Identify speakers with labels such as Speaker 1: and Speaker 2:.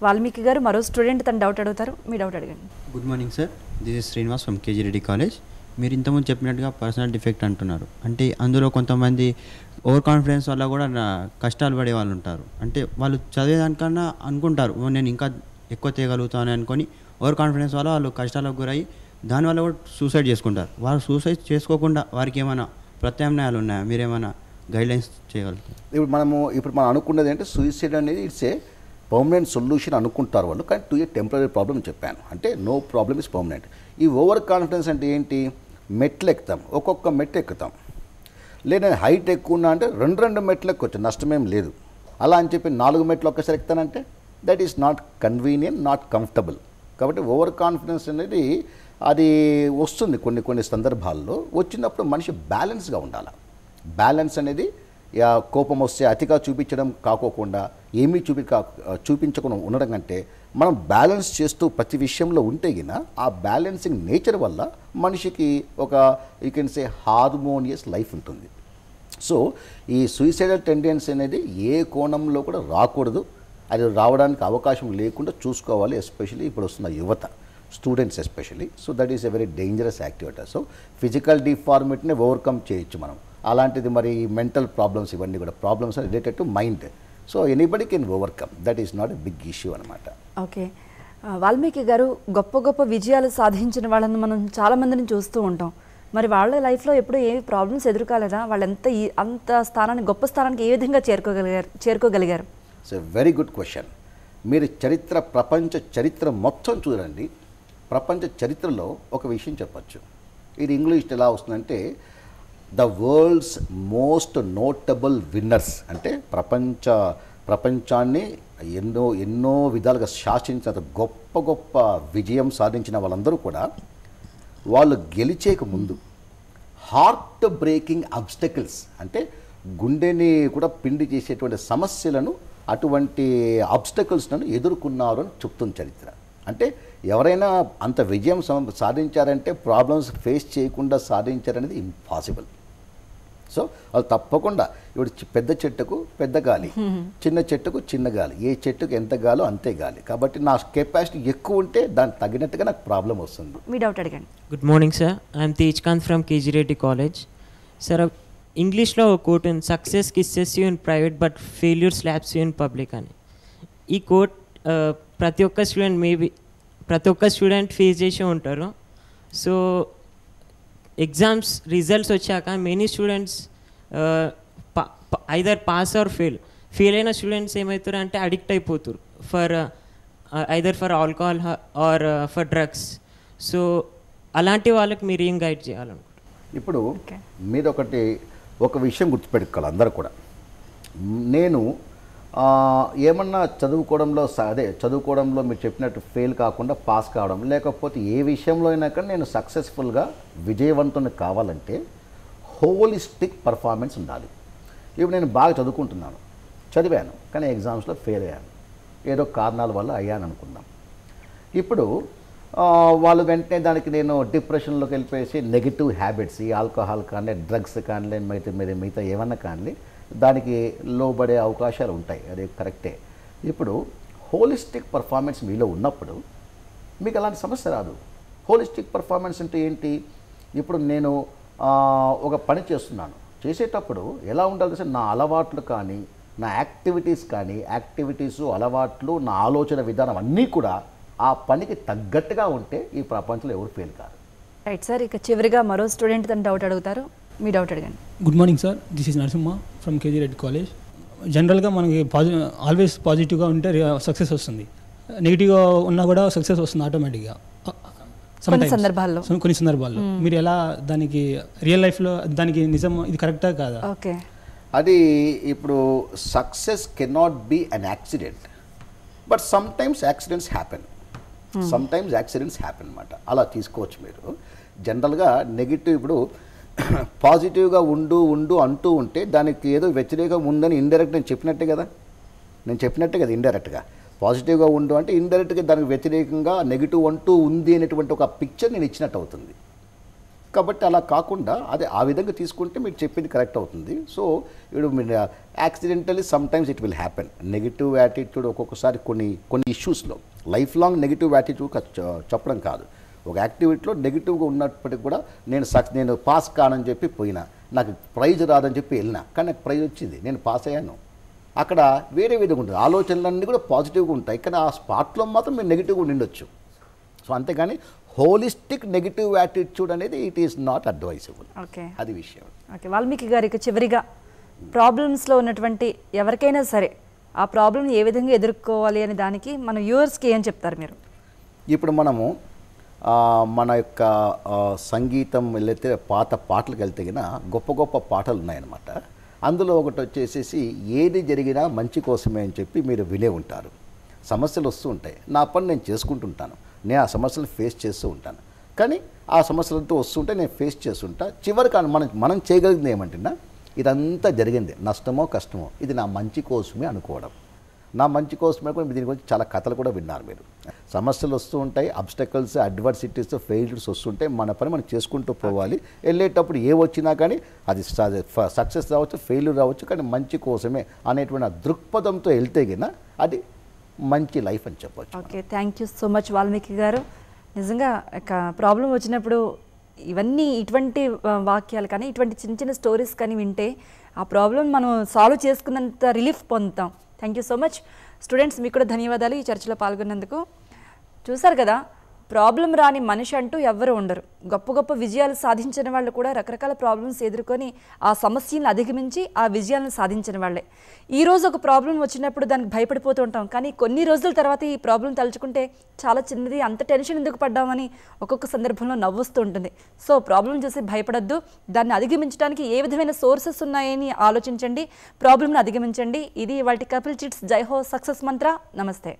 Speaker 1: వాల్మీకి గారు మరో స్టూడెంట్ తన డౌట్ అడుగుతారు, మీ డౌట్ అడగండి.
Speaker 2: Good morning sir, this is Srinivas from KG Reddy college. మీరు ఇంతకుముందు చెప్పినట్టుగా పర్సనల్ డిఫెక్ట్ అంటున్నారు. అంటే అందులో కొంతమంది ఓవర్ కాన్ఫిడెన్స్ వల్ల కూడా కష్టాలు పడే వాళ్ళు ఉంటారు. అంటే వాళ్ళు చదివేదానికన్నా అనుకుంటారు నేను ఇంకా ఎక్కువ చేయగలుగుతాను అనుకొని ఓవర్ కాన్ఫిడెన్స్ వల్ల వాళ్ళు కష్టాలకు గురయ్యి దానివల్ల కూడా సూసైడ్ చేసుకుంటారు. వాళ్ళు సూసైడ్ చేసుకోకుండా వారికి ఏమైనా ప్రత్యామ్నాయాలు ఉన్నాయా? మీరేమైనా గైడ్లైన్స్ చేయగలుగుతారు?
Speaker 3: ఇప్పుడు మనం అనుకున్నది అంటే సూసైడ్ అనేది ఇట్స్ ఏ పర్మనెంట్ సొల్యూషన్ అనుకుంటారు వాళ్ళు, కానీ టు ఏ టెంపరీ ప్రాబ్లం చెప్పాను. అంటే నో ప్రాబ్లమ్ ఇస్ పర్మనెంట్. ఈ ఓవర్ కాన్ఫిడెన్స్ అంటే ఏంటి? మెట్లు ఎక్కుతాం, ఒక్కొక్క మెట్లు ఎక్కుతాం. లేదా హైట్ ఎక్కువ ఉన్నా అంటే రెండు మెట్లు ఎక్కొచ్చు, నష్టమేం లేదు. అలా అని చెప్పి 4 మెట్లు ఒక్కసారి ఎక్కుతానంటే that is not convenient, not comfortable. కాబట్టి ఓవర్ కాన్ఫిడెన్స్ అనేది అది వస్తుంది కొన్ని సందర్భాల్లో. వచ్చినప్పుడు మనిషి బ్యాలెన్స్గా ఉండాలి. బ్యాలెన్స్ అనేది కోపం వస్తే అతిగా చూపించడం కాకోకుండా ఏమీ చూపించకుండా ఉండడం కంటే మనం బ్యాలెన్స్ చేస్తూ ప్రతి విషయంలో ఉంటే గిన ఆ బ్యాలెన్సింగ్ నేచర్ వల్ల మనిషికి ఒక you can say harmonious life ఉంటుంది. సో ఈ సూసైడల్ టెండెన్సీ అనేది ఏ కోణంలో కూడా రాకూడదు. అది రావడానికి అవకాశం లేకుండా చూసుకోవాలి. ఎస్పెషల్లీ ఇప్పుడు వస్తున్న యువత, students especially. So that is a very dangerous activity. So physical డిఫార్మిటీని ఓవర్కమ్ చేయొచ్చు మనం. అలాంటిది మరి మెంటల్ ప్రాబ్లమ్స్, ఇవన్నీ కూడా problems are related to mind. So anybody can overcome, that is not a big issue అనమాట.
Speaker 1: ఓకే, వాల్మీకి గారు గొప్ప గొప్ప విజయాలు సాధించిన వాళ్ళని మనం చాలామందిని చూస్తూ ఉంటాం. మరి వాళ్ళ లైఫ్లో ఎప్పుడు ఏ ప్రాబ్లమ్స్ ఎదుర్కోలేదా? వాళ్ళు అంత స్థానానికి, గొప్ప స్థానానికి ఏ విధంగా చేరుకోగలిగారు?
Speaker 3: So very good question. మీరు ప్రపంచ చరిత్ర మొత్తం చూడండి. ప్రపంచ చరిత్రలో ఒక విషయం చెప్పచ్చు. ఇది ఇంగ్లీష్ ఎలా వస్తుందంటే the world's most notable winners. అంటే ప్రపంచాన్ని ఎన్నో విధాలుగా శాసించిన గొప్ప విజయం సాధించిన వాళ్ళందరూ కూడా వాళ్ళు గెలిచేక ముందు హార్ట్ బ్రేకింగ్ అబ్స్టకిల్స్, అంటే గుండెని కూడా పిండి చేసేటువంటి సమస్యలను, అటువంటి అబ్స్టకిల్స్లను ఎదుర్కొన్నారు అని చెప్తుంది చరిత్ర. అంటే ఎవరైనా అంత విజయం సాధించారంటే ప్రాబ్లమ్స్ ఫేస్ చేయకుండా సాధించారనేది ఇంపాసిబుల్. సో వాళ్ళు తప్పకుండా ఇప్పుడు పెద్ద చెట్టుకు పెద్ద గాలి, చిన్న చెట్టుకు చిన్న గాలి, ఏ చెట్టుకు ఎంత గాలో అంతే గాలి. కాబట్టి నా కెపాసిటీ ఎక్కువ ఉంటే దానికి తగినట్టుగా నాకు ప్రాబ్లం వస్తుంది.
Speaker 1: మీ డౌట్ అడగండి.
Speaker 4: Good morning sir, I'm Tejkanth from KG Reddy college. Sir ఇంగ్లీష్లో ఒక కోట్ ఉంది, success kisses you in private but failure slaps you in public అని. ఈ కోట్ ప్రతి ఒక్క స్టూడెంట్ ఫేస్ చేసి ఉంటారు. సో ఎగ్జామ్స్ రిజల్ట్స్ వచ్చాక many students either pass or fail అయిన స్టూడెంట్స్ ఏమవుతారు అంటే అడిక్ట్ అయిపోతారు either for alcohol or for drugs. So అలాంటి వాళ్ళకి మీరు ఏం గైడ్ చేయాలనుకుంటారు?
Speaker 3: ఇప్పుడు మీరు ఒక విషయం గుర్తుపెట్టుకోవాలి అందరూ కూడా. నేను ఏమన్నా చదువుకోవడంలో మీరు చెప్పినట్టు ఫెయిల్ కాకుండా పాస్ కావడం, లేకపోతే ఏ విషయంలో అయినా కానీ నేను సక్సెస్ఫుల్గా విజయవంతుని కావాలంటే హోలిస్టిక్ పర్ఫార్మెన్స్ ఉండాలి. ఇప్పుడు నేను బాగా చదివాను కానీ ఎగ్జామ్స్లో ఫెయిల్ అయ్యాను, ఏదో కారణాల వల్ల అయ్యాను అనుకుందాం. ఇప్పుడు వాళ్ళు వెంటనే దానికి నేను డిప్రెషన్లోకి వెళ్ళిపోయేసి నెగిటివ్ హ్యాబిట్స్, ఈ ఆల్కహాల్ కానీ డ్రగ్స్ కానీ మిగతా ఏమన్నా కానీ దానికి లోబడే అవకాశాలు ఉంటాయి. అది కరెక్టే. ఇప్పుడు హోలిస్టిక్ పర్ఫార్మెన్స్ మీలో ఉన్నప్పుడు మీకు అలాంటి సమస్య రాదు. హోలిస్టిక్ పర్ఫార్మెన్స్ అంటే ఏంటి? ఇప్పుడు నేను ఒక పని చేసేటప్పుడు ఎలా ఉండాలి సార్, నా అలవాట్లు కానీ, నా యాక్టివిటీస్ అలవాట్లు, నా ఆలోచన విధానం అన్నీ కూడా ఆ పనికి తగ్గట్టుగా ఉంటే ఈ ప్రపంచంలో ఎవరు ఫెయిల్ కాదు.
Speaker 1: రైట్ సార్, ఇక చివరిగా మరో స్టూడెంట్ తన డౌట్ అడుగుతారు, మీ డౌట్ అడగండి.
Speaker 5: Good morning sir, this is Narasimha from KG Reddy college. జనరల్గా మనకి ఆల్వేస్ పాజిటివ్గా ఉంటే సక్సెస్ వస్తుంది, నెగిటివ్గా ఉన్నా కూడా సక్సెస్ వస్తుంది ఆటోమేటిక్గా కొన్ని సందర్భాల్లో. మీరు ఎలా దానికి రియల్ లైఫ్లో దానికి నిజం ఇది కరెక్టా కాదా?
Speaker 1: ఓకే,
Speaker 3: అది ఇప్పుడు success cannot be an accident, but sometimes accidents happen అనమాట. అలా తీసుకోవచ్చు మీరు. జనరల్గా నెగిటివ్ ఇప్పుడు పాజిటివ్గా ఉండు అంటూ ఉంటే దానికి ఏదో వ్యతిరేకం ఉందని ఇండైరెక్ట్ నేను చెప్పినట్టే కదా ఇండైరెక్ట్గా పాజిటివ్గా ఉండు అంటే ఇండైరెక్ట్గా దానికి వ్యతిరేకంగా నెగిటివ్ అంటూ ఉంది అనేటువంటి ఒక పిక్చర్ నేను ఇచ్చినట్టు అవుతుంది. కాబట్టి అలా కాకుండా అదే ఆ విధంగా తీసుకుంటే మీరు చెప్పింది కరెక్ట్ అవుతుంది. సో ఇప్పుడు మీరు accidentally some times it will happen. Negative attitude ఒక్కొక్కసారి కొన్ని ఇష్యూస్లో లైఫ్ లాంగ్ నెగిటివ్ యాటిట్యూడ్ చెప్పడం కాదు. ఒక యాక్టివిటీలో నెగిటివ్గా ఉన్నప్పటికీ కూడా నేను పాస్ కానని చెప్పి పోయినా, నాకు ప్రైజ్ రాదని చెప్పి వెళ్ళినా, కానీ నాకు ప్రైజ్ వచ్చింది, నేను పాస్ అయ్యాను. అక్కడ వేరే విధంగా ఉంటుంది, ఆలోచనలన్నీ కూడా పాజిటివ్గా ఉంటాయి, కానీ ఆ స్పాట్లో మాత్రం మీరు నెగిటివ్గా ఉండొచ్చు. సో అంతేగాని హోలిస్టిక్ నెగిటివ్ యాటిట్యూడ్ అనేది it is not advisable.
Speaker 1: Okay,
Speaker 3: అది విషయం.
Speaker 1: ఓకే, వాల్మీకి గారికి చివరిగా ప్రాబ్లమ్స్లో ఉన్నటువంటి ఎవరికైనా సరే ఆ ప్రాబ్లమ్ ఏ విధంగా ఎదుర్కోవాలి అనే దానికి మన వ్యూవర్స్కి ఏం చెప్తారు మీరు?
Speaker 3: ఇప్పుడు మనము మన యొక్క సంగీతం వెళ్తే పాత పాటలకు వెళ్తే గొప్ప గొప్ప పాటలు ఉన్నాయన్నమాట. అందులో ఒకటి వచ్చేసేసి ఏది జరిగినా మంచి కోసమే అని చెప్పి మీరు వినే ఉంటారు. సమస్యలు వస్తూ ఉంటాయి, నా పని నేను చేసుకుంటుంటాను, నేను ఆ సమస్యలు ఫేస్ చేస్తూ ఉంటాను, కానీ ఆ సమస్యలతో వస్తుంటే నేను ఫేస్ చేస్తుంటా. చివరికి మనం చేయగలిగింది ఏమంటున్నా, ఇదంతా జరిగింది నష్టమో కష్టమో ఇది నా మంచి కోసమే అనుకోవడం. నా మంచి కోసమే కూడా దీని గురించి చాలా కథలు కూడా విన్నారు మీరు. సమస్యలు వస్తూ ఉంటాయి, అబ్స్టకల్స్, అడ్వర్సిటీస్, ఫెయిల్యూర్స్ వస్తుంటాయి, మన పని మనం చేసుకుంటూ పోవాలి. వెళ్ళేటప్పుడు ఏ వచ్చినా కానీ అది సక్సెస్ రావచ్చు, ఫెయిల్యూర్ రావచ్చు, కానీ మంచి కోసమే అనేటువంటి దృక్పథంతో వెళ్తే గిన అది మంచి లైఫ్ అని చెప్పొచ్చు.
Speaker 1: Okay, thank you so much Valmiki గారు. నిజంగా ప్రాబ్లం వచ్చినప్పుడు ఇటువంటి వాక్యాలు కానీ ఇటువంటి చిన్న చిన్న స్టోరీస్ కానీ వింటే ఆ ప్రాబ్లం మనం సాల్వ్ చేసుకున్నంత రిలీఫ్ పొందుతాం. Thank you so much. Students, మీకు కూడా ధన్యవాదాలు ఈ చర్చలో పాల్గొన్నందుకు. చూసారు కదా, ప్రాబ్లం రాని మనిషి అంటూ ఎవ్వరూ ఉండరు. గొప్ప గొప్ప విజయాలు సాధించిన వాళ్ళు కూడా రకరకాల ప్రాబ్లమ్స్ ఎదుర్కొని ఆ సమస్యలను అధిగమించి ఆ విజయాలను సాధించిన వాళ్ళే. ఈరోజు ఒక ప్రాబ్లం వచ్చినప్పుడు దానికి భయపడిపోతూ ఉంటాం, కానీ కొన్ని రోజుల తర్వాత ఈ ప్రాబ్లం తలుచుకుంటే చాలా చిన్నది, అంత టెన్షన్ ఎందుకు పడ్డామని ఒక్కొక్క సందర్భంలో నవ్వుస్తూ ఉంటుంది. సో ప్రాబ్లం చూసి భయపడద్దు, దాన్ని అధిగమించడానికి ఏ విధమైన సోర్సెస్ ఉన్నాయని ఆలోచించండి, ప్రాబ్లంను అధిగమించండి. ఇది వాటి కపిల్ చిట్స్ జై హో సక్సెస్ మంత్ర. నమస్తే.